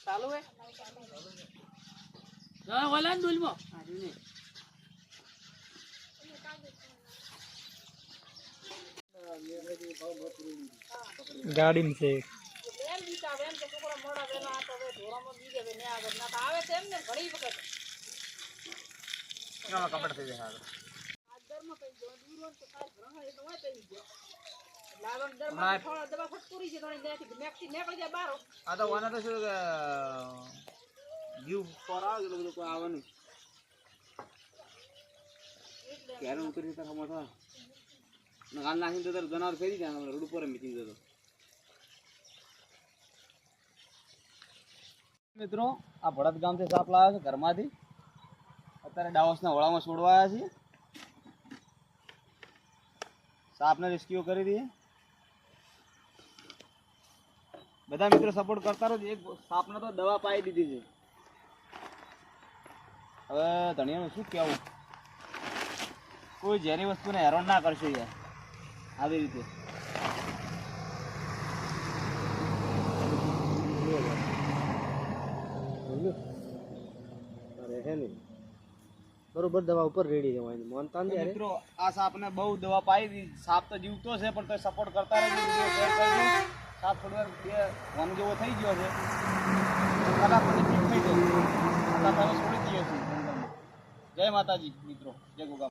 ચાલુ હે ના વાલા ને દુલમો આજી ને गाड़ी में से એમ દીતા એમ કે છોકરા મોડા વેલા આ તો હવે ઢોરામાં બીજે વે ને આગળ ના તો આવે છે એમ ને ઘણી વખત ના કપડા થઈ જાય આ દરમાં કઈ દૂર હોય તો કાલ ભરવા એ તો હોય થઈ ગયો લાવણ દરમાં થોડા દવા ફટકુરી છે થોડી ત્યાંથી મેક્સી નીકળી જાય બારો આ તો વાના તો શું કે જીવ પર આવે એટલે બધું કોઈ આવે નહીં ક્યારે ઉતરી તાર હમો થા ને ગાલ નાખીને તો તાર જનાવર ફેરી જાય રોડ ઉપર મીટિંગ જતો મિત્રો આ ભડત ગામથી સાપ લાવ્યા છે ઘરમાંથી અત્યારે ડાવસના હોળામાં છોડવા આવ્યા છીએ સાપને રેસ્ક્યુ કરી દઈએ બધા મિત્રો સપોર્ટ કરતા રહો એક સાપને તો દવા પાઈ દીધી છે હવે ધણિયાનું શું કહેવું કોઈ ઝેરી વસ્તુને હેરાન ના કરશે યાર આવી રીતે बरोबर दवा ऊपर रेडी है मानता नहीं મિત્રો આ સાપને બહુ દવા પાઈ દીધી સાપ તો જીવતો છે પણ તો સપોર્ટ કરતા રહેજો વિડિયો શેર કરજો સાપ થોડી વાર બે વન જેવો થઈ ગયો છે ફટાફટ ઠીક થઈ જાય ફટાફટ છોડી દઈએ છીએ જય માતાજી મિત્રો જય ગોગા